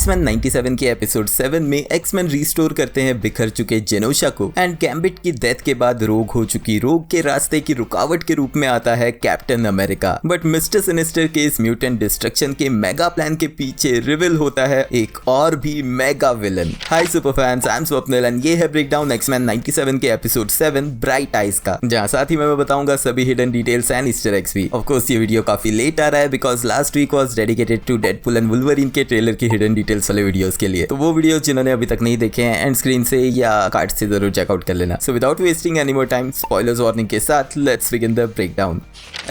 X Men 97 के episode 7 में X Men restore करते हैं बिखर चुके जेनोशा को एंड गैम्बिट की डेथ के बाद रोग हो चुकी रोग के रास्ते की रुकावट के रूप में आता है captain America. But mister sinister के इस म्यूटेंट डिस्ट्रक्शन के मेगा प्लान के पीछे रिवील होता है एक और भी mega villain. Hi super fans, I am Swapnil and ये है ब्रेकडाउन एक्समैन 97 के एपिसोड 7 ब्राइट आइज का, जहां साथ ही मैं बताऊंगा सभी hidden details and Easter eggs भी। ऑफ कोर्स ये वीडियो काफी लेट आ रहा है because last week was dedicated to Deadpool and Wolverine के ट्रेलर की हिडन डिटेल्स वाले वीडियोस के लिए। तो वो वीडियो जिन्होंने अभी तक नहीं देखे हैं एंड स्क्रीन से या कार्ड से जरूर चेकआउट कर लेना। So without wasting any more time, spoilers warning के साथ let's begin the breakdown.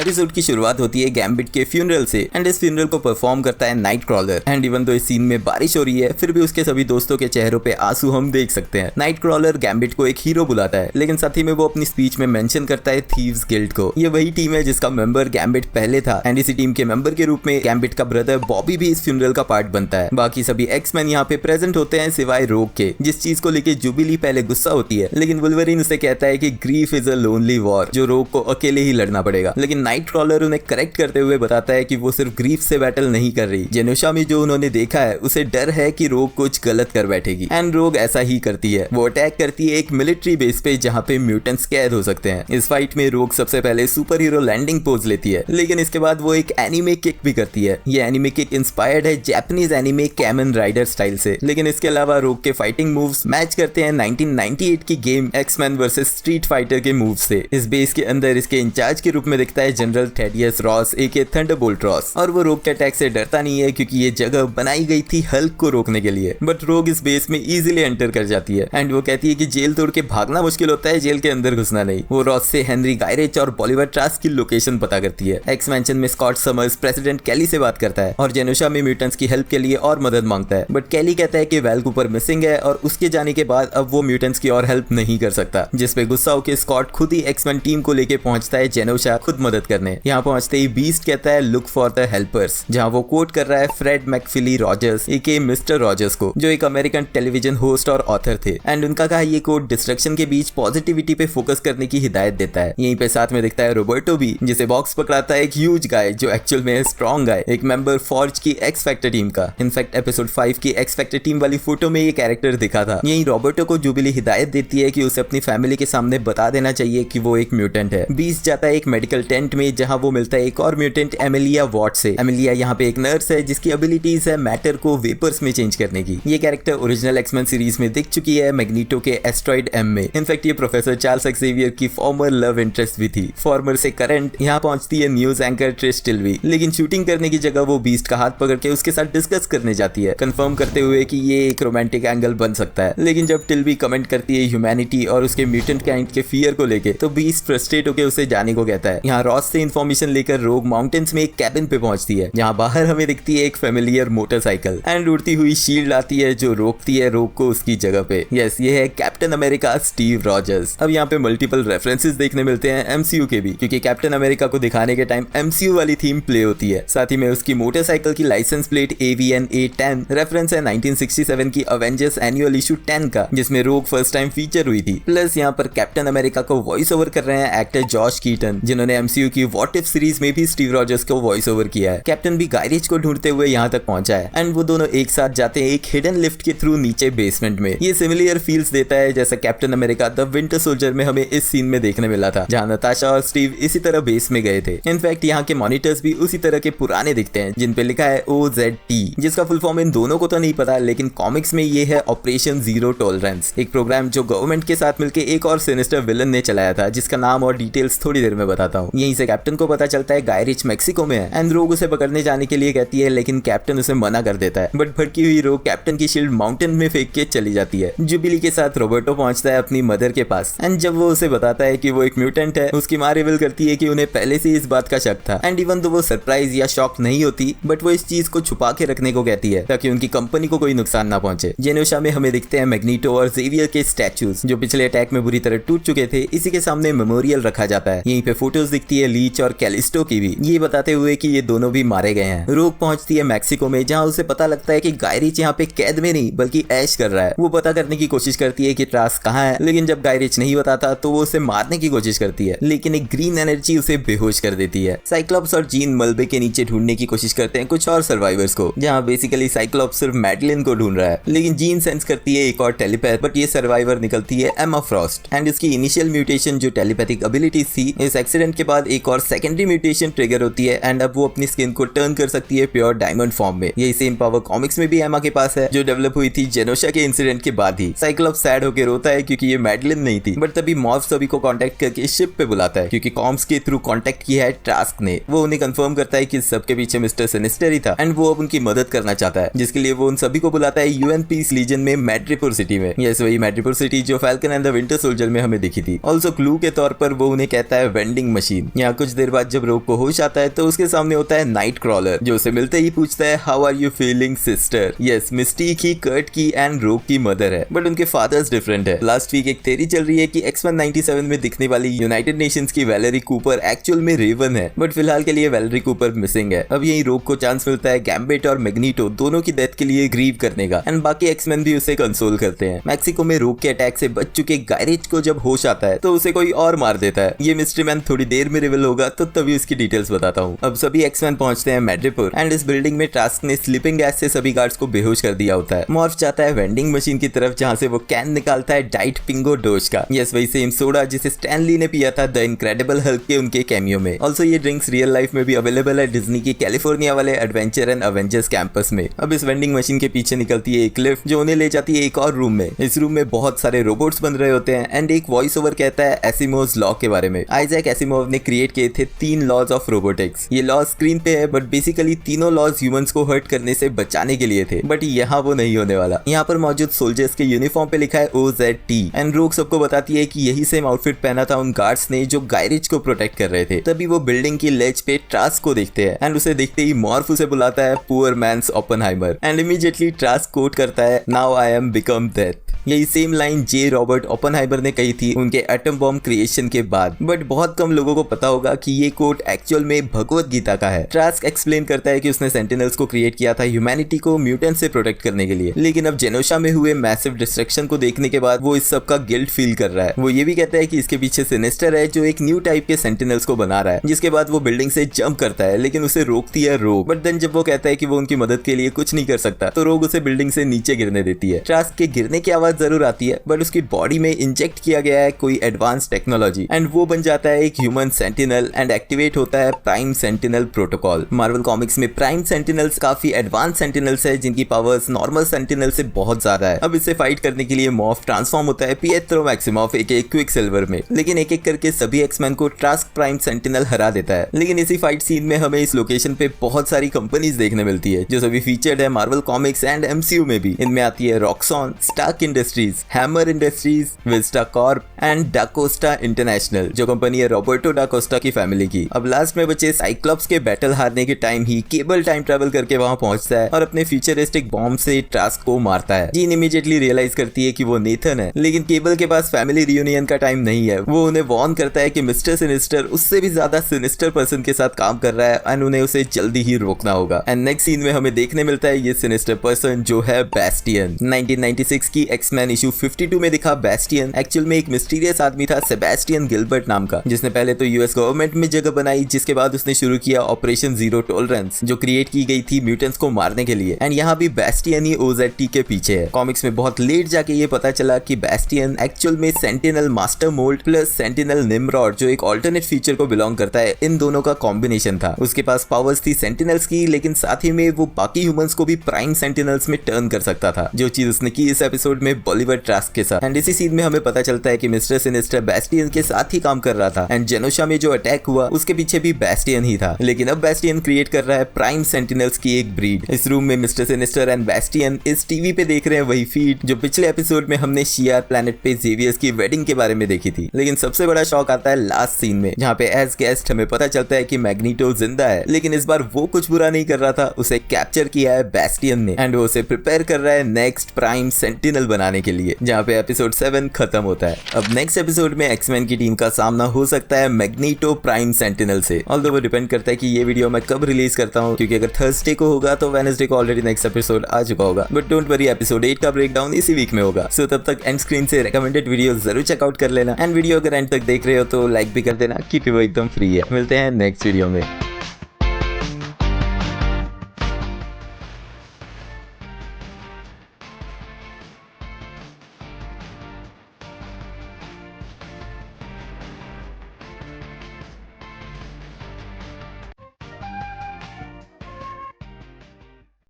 Episode की शुरुआत होती है गैम्बिट के फ्यूनरल से एंड इस फ्यूनरल को परफॉर्म करता है night crawler and even though इस सीन में बारिश हो रही है फिर भी उसके सभी दोस्तों के चेहरों पे आंसू हम देख सकते हैं। नाइट क्रॉलर गैम्बिट को एक हीरो बुलाता है लेकिन साथ ही में वो अपनी स्पीच में मेंशन करता है थीव्स गिल्ड को। ये वही टीम है जिसका मेंबर गैम्बिट पहले था एंड इसी टीम के मेंबर के रूप में गैम्बिट का ब्रदर बॉबी भी इस फ्यूनरल का पार्ट बनता है। बाकी सभी एक्समैन यहाँ पे प्रेजेंट होते हैं सिवाय रोग के, जिस चीज को लेके जुबिली पहले गुस्सा होती है लेकिन वुल्वरीन उसे कहता है कि grief is a lonely war, जो रोग को अकेले ही लड़ना पड़ेगा। लेकिन नाइट क्रॉलर उन्हें करेक्ट करते हुए बताता है कि वो सिर्फ ग्रीफ से बैटल नहीं कर रही, जेनोशा में जो उन्होंने देखा है उसे डर है कि रोग कुछ गलत कर बैठेगी एंड रोग ऐसा ही करती है। वो अटैक करती है एक मिलिट्री बेस पे जहाँ पे म्यूटेंट्स कैद हो सकते हैं। इस फाइट में रोग सबसे पहले सुपर हीरो लैंडिंग पोज लेती है लेकिन इसके बाद वो एक एनिमे किक भी करती है। ये एनिमे किक इंस्पायर्ड है Japanese anime Kamen Rider style से, लेकिन इसके अलावा रोग के फाइटिंग मूव्स मैच करते हैं 1998 की game X-Men versus Street Fighter के मूव से। इस बेस के अंदर इसके इंचार्ज के रूप में दिखता है जनरल थेडियस रॉस एके थंडरबोल्ट रॉस और वो रोग के अटैक से डरता नहीं है क्योंकि ये जगह बनाई गई थी हल्क को रोकने के लिए। बट रोग इस बेस में इजीली एंटर कर जाती है एंड वो कहती है कि जेल तोड़ के भागना मुश्किल होता है, जेल के अंदर घुसना नहीं। वो रॉस से हेनरी गायरेच और बॉलिवर ट्रास्क की लोकेशन पता करती है। एक्सपेंशन में स्कॉट समर्स प्रेसिडेंट कैली से बात करता है और जेनोशा में म्यूटेंट्स की हेल्प के लिए और मदद मांगता है। बट कैली कहता है कि वेल कूपर मिसिंग है और उसके जाने के बाद अब वो म्यूटेंट्स की और हेल्प नहीं कर सकता, जिसपे गुस्सा होकर स्कॉट खुद ही एक्समैन टीम को लेके पहुंचता है जेनोशा खुद मदद करने। यहाँ पहुंचते ही बीस्ट कहता है लुक फॉर द हेल्पर्स, जहाँ वो कोट कर रहा है फ्रेड मैकफिली रॉजर्स एके मिस्टर रॉजर्स को, जो एक अमेरिकन टेलीविजन होस्ट और ऑथर थे एंड उनका कहा ये कोट डिस्ट्रक्शन के बीच पॉजिटिविटी पे फोकस करने की हिदायत देता है। यहीं पे साथ में दिखता है रोबर्टो भी, जिसे बॉक्स पकड़ाता है एक ह्यूज गाय जो एक्चुअल में है स्ट्रॉन्ग गाय, एक मेंबर फॉर्ज की एक्स फैक्टर टीम का। इनफैक्ट एपिसोड 5 की एक्स फैक्टर टीम वाली फोटो में ये कैरेक्टर दिखा था। यहीं रॉबर्टो को जुबिली हिदायत देती है कि उसे अपनी फैमिली के सामने बता देना चाहिए कि वो एक म्यूटेंट है। बीस जाता है एक मेडिकल टेंट में जहां वो मिलता है एक और म्यूटेंट एमिलिया वॉट से। एमिलिया यहाँ पे एक नर्स है जिसकी एबिलिटीज है मैटर को वेपर्स में चेंज करने की। ये कैरेक्टर ओरिजिनल एक्समैन सीरीज में दिख चुकी है मैग्नीटो के एस्ट्रॉइड एम में। इनफैक्ट ये प्रोफेसर चार्ल्स एक्सेवियर की फॉर्मर लव इंटरेस्ट भी थी। फॉर्मर से करंट यहाँ पहुंचती है न्यूज एंकर ट्रिश टिल्वी, लेकिन शूटिंग करने की जगह वो बीस्ट का हाथ पकड़ के उसके साथ डिस्कस करने जाती है, कंफर्म करते हुए कि ये एक रोमांटिक एंगल बन सकता है। लेकिन जब टिल्वी कमेंट करती है ह्यूमैनिटी और उसके म्यूटेंट काइंड के फियर को लेके तो बीस्ट फ्रस्ट्रेट होकर उसे जाने को कहता है। यहाँ रॉस से इन्फॉर्मेशन लेकर रोग माउंटेन्स में एक कैबिन पे पहुंचती है जहाँ बाहर हमें दिखती है एक फेमिलियर मोटरसाइकिल एंड उड़ती हुई शील्ड आती है जो रोकती है रोग को उसकी जगह पे। यस, ये है कैप्टन अमेरिका स्टीव रॉजर्स। अब यहाँ पे मल्टीपल रेफरेंसेस देखने मिलते हैं एमसीयू के भी, क्योंकि कैप्टन अमेरिका को दिखाने के टाइम एमसीयू वाली थीम प्ले होती है। साथ ही में उसकी मोटरसाइकिल की licence plate AVN A10 reference है 1967 की अवेंजर्स एनुअल इशू 10 का, जिसमें रोग फर्स्ट टाइम फीचर हुई थी। प्लस यहाँ पर कैप्टन अमेरिका को वॉइस ओवर कर रहे हैं एक्टर जॉश कीटन, जिन्होंने एमसीयू की व्हाट इफ सीरीज में भी स्टीव रॉजर्स को वॉइस ओवर किया है। कैप्टन भी गायरेज को ढूंढते हुए यहाँ तक पहुंचा है एंड वो दोनों एक साथ जाते हैं एक हिडन लिफ्ट के थ्रू नीचे बेसमेंट में। ये सिमिलर फील्स देता है जैसा captain America the winter soldier में हमें इस सीन में देखने मिला था, जहाँ नताशा और स्टीव इसी तरह बेस में गए थे। इनफैक्ट यहाँ के मॉनिटर्स भी उसी तरह के पुराने दिखते हैं जिन पे लिखा है OZT, जिसका फुल फॉर्म इन दोनों को तो नहीं पता, लेकिन कॉमिक्स में ये है ऑपरेशन जीरो टॉलरेंस, एक प्रोग्राम जो गवर्नमेंट के साथ मिलकर एक और सिनिस्टर विलन ने चलाया था, जिसका नाम और डिटेल्स थोड़ी देर में बताता हूँ। यहीं से कैप्टन को पता चलता है गायरिच मेक्सिको में है एंड रोग उसे पकड़ने जाने के लिए कहती है लेकिन कैप्टन उसे मना कर देता है। बट भड़की हुई रोग कैप्टन की शील्ड माउंटेन में फेंक के चली जाती है। जुबिली के साथ रोबर्टो पहुंचता है अपनी मदर के पास एंड जब वो उसे बताता है कि वो एक म्यूटेंट है, उसकी माँ रिवील करती है कि उन्हें पहले से इस बात का शक था एंड इवन तो वो सरप्राइज या शॉक नहीं होती, बट वो इस चीज को छुपा के रखने को कहती है ताकि उनकी कंपनी को कोई नुकसान ना पहुंचे। जेनोशा में हमें दिखते हैं मैग्नीटो और जेवियर के स्टैचूज जो पिछले अटैक में बुरी तरह टूट चुके थे, इसी के सामने मेमोरियल रखा जाता है। यहीं पे फोटोज दिखती है लीच और कैलिस्टो की भी, ये बताते हुए कि ये दोनों भी मारे गए हैं। रोग पहुंचती है मैक्सिको में जहाँ उसे पता लगता है कि गायरिच यहाँ पे कैद में नहीं बल्कि ऐश कर रहा है। वो पता करने की कोशिश करती है कि ट्रास्क कहाँ है, लेकिन जब गायरिच नहीं बताता तो वो उसे मारने की कोशिश करती है, लेकिन एक ग्रीन एनर्जी उसे बेहोश कर देती है। साइक्लॉप्स और जीन मलबे के नीचे ढूंढने की कोशिश करते हैं कुछ और सर्वाइवर्स को, जहाँ बेसिकली साइक्लॉप्स सिर्फ मैडलिन को ढूंढ रहा है, लेकिन जीन सेंस करती है एक और टेलीपैथ, बट ये सर्वाइवर निकलती है एमा फ्रॉस्ट एंड इसकी इनिशियल म्यूटेशन जो टेलीपैथिक एबिलिटीज थी, इस एक्सीडेंट के बाद एक और सेकेंडरी म्यूटेशन ट्रिगर होती है एंड अब वो अपनी स्किन को टर्न कर सकती है प्योर डायमंड फॉर्म में। यही सेम पावर कॉमिक्स में भी एमा के पास है, जो डेवलप हुई थी जेनोशा के इंसिडेंट के बाद ही। साइक्लॉप्स सैड होकर रोता है क्योंकि ये मैडलिन नहीं थी, बट तभी मॉर्फ सभी को कांटेक्ट करके शिप पे बुलाता है क्योंकि कॉम्स के थ्रू कांटेक्ट किया है ट्रास्क ने। वो उन्हें कंफर्म करता है कि सबके पीछे मिस्टर सिनिस्टर ही था एंड वो अब उनकी मदद करना चाहता है, जिसके लिए वो उन सभी को बुलाता है यूएन पीस लीजन में मैड्रिपुर सिटी में। यस, वही मैड्रिपुर सिटी जो falcon and the winter soldier में हमें दिखी थी। ऑल्सो क्लू के तौर पर वो उन्हें कहता है वेंडिंग मशीन। यहाँ कुछ देर बाद जब रोग को होश आता है तो उसके सामने होता है नाइट क्रॉलर, जो उसे मिलते ही पूछता है how are you feeling sister. Yes, Mystique ही कर्ट की एंड रोग की मदर है, बट उनके फादर्स डिफरेंट है। लास्ट वीक एक थ्योरी चल रही है कि X-Men 97 में दिखने वाली यूनाइटेड नेशंस की वैलेरी कूपर एक्चुअल में रेवन है, बट फिलहाल के लिए वैलेरी कूपर मिसिंग है। अब यही रोग को चांस मिलता है गैम्बिट और मैग्नीटो दोनों की डेथ के लिए ग्रीव करने का एंड बाकी एक्समैन भी उसे कंसोल करते हैं। मैक्सिको में रोग के अटैक से बच चुके गायरेज को जब होश आता है तो उसे कोई और मार देता है। ये मिस्ट्री मैन थोड़ी देर में रिवील होगा तो तभी उसकी डिटेल्स बताता हूँ। अब सभी एक्समैन पहुंचते हैं मैड्रिपुर एंड इस बिल्डिंग में ट्रास्क ने स्लीपिंग गैस से सभी गार्ड्स को बेहोश कर दिया होता है। मॉर्फ जाता है वेंडिंग मशीन की तरफ जहाँ से वो कैन निकालता है डाइट पिंगो डोज का। यस, वही सेम सोडा जिसे स्टैन ली ने पिया था द इनक्रेडिबल हल्क के उनके कैमियो में। ऑल्सो ये ड्रिंक्स रियल लाइफ में भी अवेलेबल है डिज्नी की कैलिफोर्निया वाले एडवेंचर एंड अवेंजर्स कैंपस में। अब इस वेंडिंग मशीन के पीछे निकलती है एक लिफ्ट जो उन्हें ले जाती है एक और रूम में। इस रूम में बहुत सारे रोबोट्स बन रहे होते हैं एंड एक वॉइस ओवर कहता है एसिमोव्स लॉ के बारे में। आइजैक एसिमोव ने क्रिएट किए थे 3 लॉज ऑफ रोबोटिक्स। ये लॉज स्क्रीन पे है बट बेसिकली तीनों लॉज ह्यूमंस को हर्ट करने से बचाने के लिए थे, बट यहाँ वो नहीं होने वाला। यहाँ पर मौजूद सोल्जर्स के यूनिफॉर्म पे लिखा है OZT एंड रोग सबको बताती है कि यही सेम आउटफिट पहना था उन गार्ड्स ने जो गायरेज को प्रोटेक्ट कर रहे थे। तभी वो बिल्डिंग की लेज पे ट्रास्क को देखते हैं एंड उसे देखते ही मॉर्फ उसे बुलाता है poor man's Oppenheimer and immediately Trask quote करता है now I am become death. यही same line J Robert Oppenheimer ने कही थी उनके एटम बॉम्ब क्रिएशन के बाद, बट बहुत कम लोगों को पता होगा कि ये कोट एक्चुअल में भगवत गीता का है। ट्रास्क एक्सप्लेन करता है कि उसने सेंटिनल्स को क्रिएट किया था ह्यूमैनिटी को म्यूटेंट से प्रोटेक्ट करने के लिए, लेकिन अब जेनोशा में हुए मैसिव डिस्ट्रक्शन को देखने के बाद वो इस सब का गिल्ट फील कर रहा है। वो ये भी कहता है कि इसके पीछे सिनिस्टर है जो एक न्यू टाइप के सेंटिनल्स को बना रहा है, जिसके बाद वो बिल्डिंग से जंप करता है लेकिन उसे रोकती है रोग। बट देन जब वो कहता है कि वो उनकी मदद के लिए कुछ नहीं कर सकता तो रोग उसे बिल्डिंग से नीचे गिरने देती है। ट्रास्क के गिरने की आवाज जरूर आती है बट उसकी बॉडी में इंजेक्ट किया गया है कोई एडवांस टेक्नोलॉजी एंड वो बन जाता है एक ह्यूमन सेंटिनल एंड एक्टिवेट होता है prime sentinel protocol. Marvel comics में प्राइम सेंटिनल्स काफी एडवांस सेंटिनल्स है जिनकी पावर्स नॉर्मल सेंटिनल से बहुत ज्यादा है। अब इससे फाइट करने के लिए मॉर्फ ट्रांसफॉर्म होता है पिएट्रो मैक्सिमॉफ एक क्विकसिल्वर में, लेकिन एक एक करके सभी एक्समैन को ट्रास्क प्राइम सेंटिनल हरा देता है। लेकिन इसी फाइट सीन में हमें इस लोकेशन पे बहुत सारी कंपनीज देखने मिलती है जो सभी फीचर्ड है मार्वल कॉमिक्स एंड MCU में भी। इनमें आती है Roxxon, Stark Industries, Hammer Industries, Vista Corp and DaCosta International जो कंपनी है रॉबर्टो डाकोस्टा की फैमिली की। अब लास्ट में बचे साइक्लॉप्स के बैटल हारने के टाइम ही केबल टाइम ट्रैवल करके वहां पहुंचता है और अपने फ्यूचरिस्टिक बॉम्ब से ट्रास्क को मारता है। जीन इमीडिएटली रियलाइज करती है कि वो नेथन है, लेकिन केबल के पास फैमिली रियूनियन का टाइम नहीं है। वो उन्हें वार्न करता है कि मिस्टर सिनिस्टर उससे भी ज्यादा सिनिस्टर पर्सन के साथ काम कर रहा है एंड उन्हें उसे जल्दी ही रोकना होगा। एंड नेक्स्ट सीन में हमें देखने मिलता है ये सिनिस्टर पर्सन जो है बैस्टियन। 1996 की एक्समैन इशू 52 में दिखा बैस्टियन एक्चुअल में एक मिस्टीरियस आदमी था सेबेस्टियन गिलबर्ट नाम का, जिसने पहले तो यूएस गवर्नमेंट में जगह बनाई, जिसके बाद उसने शुरू किया ऑपरेशन जीरो टॉलरेंस जो क्रिएट की गई थी म्यूटेंट्स को मारने के लिए। एंड यहाँ भी बैस्टियन ही OZT के पीछे है। कॉमिक्स में बहुत लेट जाके ये पता चला कि बैस्टियन एक्चुअल में Sentinel master mould plus Sentinel Nimrod जो एक ऑल्टरनेट फीचर को बिलोंग करता है, इन दोनों का कॉम्बिनेशन था। उसके पास पावर्स थी सेंटिनल्स की, लेकिन साथ ही में वो बाकी ह्यूमंस को भी प्राइम सेंटिनल्स में टर्न कर सकता था, जो चीज उसने की इस एपिसोड में बॉलीवुड ट्रास्क के साथ। एंड इसी सीन में हमें पता चलता है कि मिस्टर सिनिस्टर बैस्टियन के साथ ही काम कर रहा था एंड जेनोशा में जो अटैक हुआ उसके पीछे भी बैस्टियन ही था, लेकिन अब बैस्टियन क्रिएट कर रहा है प्राइम सेंटिनल्स की एक ब्रीड। इस रूम में मिस्टर सिनिस्टर एंड बैस्टियन इस टीवी पे देख रहे हैं वही फीड जो पिछले एपिसोड में हमने शियार प्लैनेट पे जेवियर्स की वेडिंग के बारे में देखी थी। लेकिन सबसे बड़ा शॉक आता है लास्ट सीन में, जहाँ पे एज गेस्ट हमें पता चलता है कि मैग्नीटो जिंदा है, लेकिन इस बार वो कुछ बुरा नहीं कर रहा था, उसे कैप्चर किया है बैस्टियन ने एंड वो उसे प्रिपेयर कर रहा है नेक्स्ट प्राइम सेंटिनल बनाने के लिए, जहाँ पे एपिसोड 7 खत्म होता है। अब नेक्स्ट एपिसोड में एक्समैन की टीम का सामना हो सकता है मैग्नीटो प्राइम सेंटिनल से। ऑल्दो वो डिपेंड करता है कि ये वीडियो मैं कब रिलीज करता हूँ, क्योंकि अगर थर्सडे को होगा तो वेडनेसडे को ऑलरेडी नेक्स्ट एपिसोड आ चुका होगा। बट डोंट वरी, एपिसोड 8 का ब्रेकडाउन इसी वीक में होगा। सो तब तक एंड स्क्रीन से रिकमेंडेड वीडियो जरूर चेकआउट कर लेना एंड वीडियो अगर एंड तक देख रहे हो तो लाइक भी कर देना क्योंकि वो एकदम फ्री है। मिलते हैं नेक्स्ट वीडियो में।